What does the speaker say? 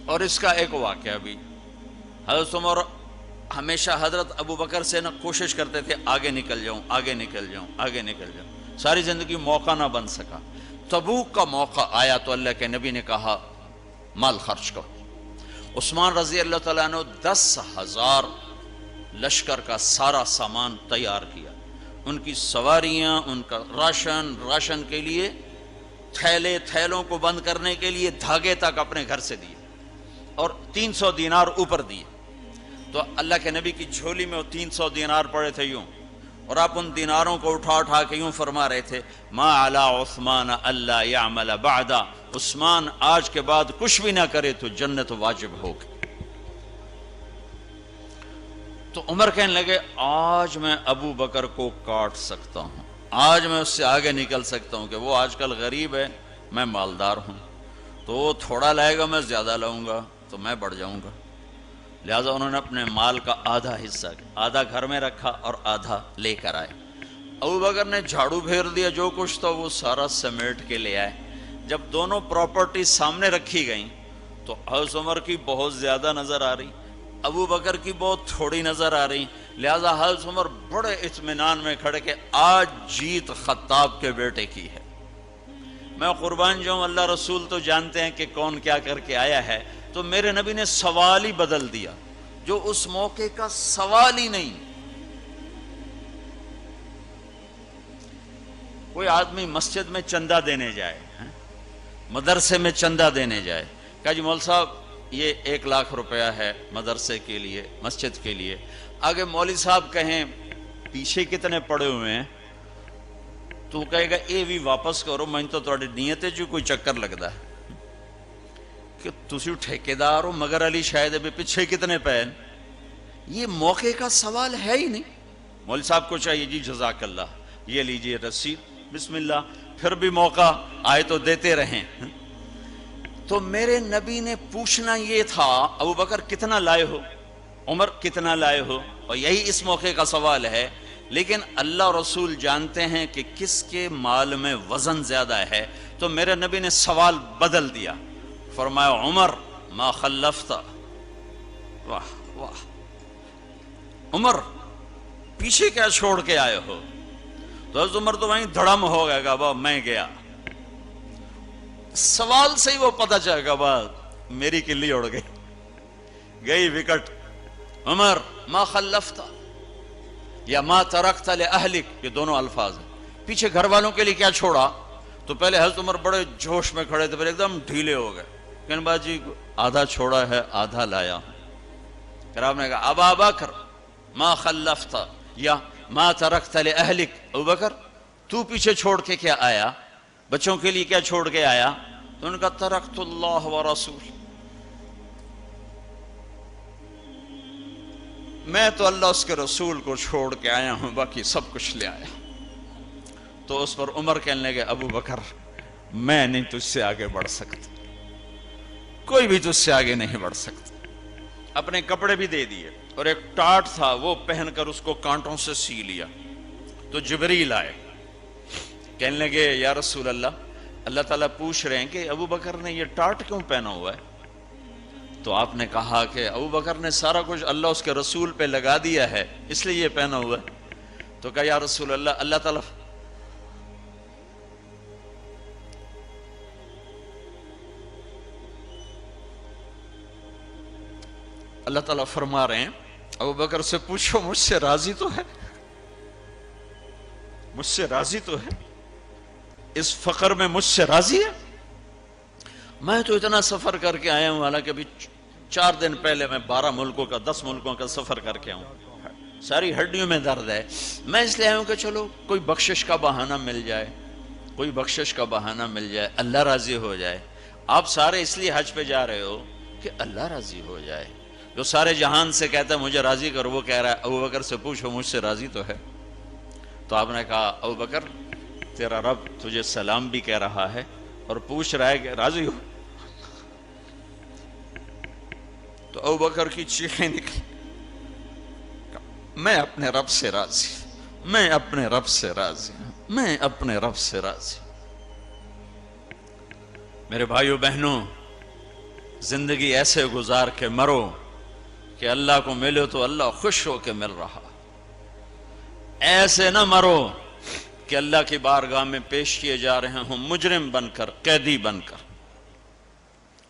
اور اس کا ایک واقعہ بھی، حضرت عمر ہمیشہ حضرت ابو بکر سے نہ کوشش کرتے تھے آگے نکل جاؤں آگے نکل جاؤں آگے نکل جاؤں، ساری زندگی موقع نہ بن سکا۔ تبوک کا موقع آیا تو اللہ کے نبی نے کہا مال خرچ کرو۔ عثمان رضی اللہ تعالیٰ عنہ 10,000 لشکر کا سارا سامان تیار کیا، ان کی سواریاں، ان کا راشن کے لیے تھیلوں کو بند کرنے کے لیے دھاگے تک اپنے گھر سے دیے، اور 300 دینار اوپر دیے۔ تو اللہ کے نبی کی جھولی میں وہ 300 دینار پڑے تھے یوں، اور آپ ان دیناروں کو اٹھا کے یوں فرما رہے تھے ما علی عثمان اللہ یعمل بعدا، عثمان آج کے بعد کچھ بھی نہ کرے تو جنت واجب ہوگی۔ تو عمر کہنے لگے آج میں ابو بکر کو کاٹ سکتا ہوں، آج میں اس سے آگے نکل سکتا ہوں کہ وہ آج کل غریب ہے، میں مالدار ہوں، تو وہ تھوڑا لائے گا میں زیادہ لاؤں گا تو میں بڑھ جاؤں گا۔ لہٰذا انہوں نے اپنے مال کا آدھا حصہ، آدھا گھر میں رکھا اور آدھا لے کر آئے۔ ابو بکر نے جھاڑو پھیر دیا، جو کچھ تھا وہ سارا سمیٹ کے لے آئے۔ جب دونوں پراپرٹی سامنے رکھی گئیں تو حضرت عمر کی بہت زیادہ نظر آ رہی، ابو بکر کی بہت تھوڑی نظر آ رہی، لہٰذا حضرت عمر بڑے اطمینان میں کھڑے کہ آج جیت خطاب کے بیٹے کی ہے۔ میں قربان جاؤں، اللہ رسول تو جانتے ہیں کہ کون کیا کر کے آیا ہے، تو میرے نبی نے سوال ہی بدل دیا جو اس موقع کا سوال ہی نہیں۔ کوئی آدمی مسجد میں چندہ دینے جائے، مدرسے میں چندہ دینے جائے، کہا جی مول صاحب یہ 1,00,000 روپیہ ہے مدرسے کے لیے، مسجد کے لیے۔ آگے مولوی صاحب کہیں پیچھے کتنے پڑے ہوئے ہیں، تو کہے گا اے بھی واپس کرو، میں تو تھوڑی نیت ہے جو کوئی چکر لگتا ہے کہ تسی ٹھیکیدار ہو، مگر علی شاید بھی پیچھے کتنے پین، یہ موقع کا سوال ہے ہی نہیں۔ مولوی صاحب کو چاہیے جی جزاک اللہ، یہ لیجئے رسید، بسم اللہ، پھر بھی موقع آئے تو دیتے رہیں۔ تو میرے نبی نے پوچھنا یہ تھا ابو بکر کتنا لائے ہو، عمر کتنا لائے ہو، اور یہی اس موقع کا سوال ہے۔ لیکن اللہ رسول جانتے ہیں کہ کس کے مال میں وزن زیادہ ہے، تو میرے نبی نے سوال بدل دیا، فرمایا عمر ما خلفت، واہ واہ عمر پیچھے کیا چھوڑ کے آئے ہو؟ تو حضرت عمر تو وہیں دھڑم ہو گیا کہ با میں گیا، سوال سے ہی وہ پتہ چل گیا بات میری کلی اڑ گئی وکٹ۔ عمر ما خلفت یا ما ترکت لأہلک، یہ دونوں الفاظ ہیں، پیچھے گھر والوں کے لیے کیا چھوڑا؟ تو پہلے حضرت عمر بڑے جوش میں کھڑے تھے، پھر ایک دم ڈھیلے ہو گئے، کہنے با جی آدھا چھوڑا ہے آدھا لایا ہوں۔ پھر آپ نے کہا ابا بکر ما خلفت یا ما ترکت لأہلک، ابو بکر تو پیچھے چھوڑ کے کیا آیا، بچوں کے لیے کیا چھوڑ کے آیا؟ تو ان کا ترکت اللہ ورسول، میں تو اللہ اس کے رسول کو چھوڑ کے آیا ہوں، باقی سب کچھ لے آیا۔ تو اس پر عمر کہنے لگے ابو بکر میں نہیں تجھ سے آگے بڑھ سکتا، کوئی بھی تجھ سے آگے نہیں بڑھ سکتا۔ اپنے کپڑے بھی دے دیے، اور ایک ٹاٹ تھا وہ پہن کر اس کو کانٹوں سے سی لیا۔ تو جبریل آئے، کہنے لگے یا رسول اللہ، اللہ تعالیٰ پوچھ رہے ہیں کہ ابو بکر نے یہ ٹاٹ کیوں پہنا ہوا ہے؟ تو آپ نے کہا کہ ابو بکر نے سارا کچھ اللہ اس کے رسول پہ لگا دیا ہے اس لیے یہ پہنا ہوا ہے۔ تو کہا یا رسول اللہ، اللہ تعالیٰ فرما رہے ہیں ابو بکر سے پوچھو مجھ سے راضی تو ہے، مجھ سے راضی تو ہے، اس فقر میں مجھ سے راضی ہے؟ میں تو اتنا سفر کر کے آیا ہوں، حالانکہ ابھی 4 دن پہلے میں 12 ملکوں کا 10 ملکوں کا سفر کر کے آؤں، ساری ہڈیوں میں درد ہے، میں اس لیے آیا ہوں کہ چلو کوئی بخشش کا بہانہ مل جائے، کوئی بخشش کا بہانہ مل جائے، اللہ راضی ہو جائے۔ آپ سارے اس لیے حج پہ جا رہے ہو کہ اللہ راضی ہو جائے۔ جو سارے جہان سے کہتا ہے مجھے راضی کرو، وہ کہہ رہا ہے ابو بکر سے پوچھو مجھ سے راضی تو ہے؟ تو آپ نے کہا ابو بکر تیرا رب تجھے سلام بھی کہہ رہا ہے اور پوچھ رہا ہے کہ راضی ہو؟ تو ابو بکر کی چیخیں نکلی، میں اپنے رب سے راضی، میں اپنے رب سے راضی، میں اپنے رب سے راضی۔ میرے بھائیو بہنوں، زندگی ایسے گزار کے مرو کہ اللہ کو ملو تو اللہ خوش ہو کے مل رہا، ایسے نہ مرو کہ اللہ کی بارگاہ میں پیش کیے جا رہے ہوں مجرم بن کر، قیدی بن کر۔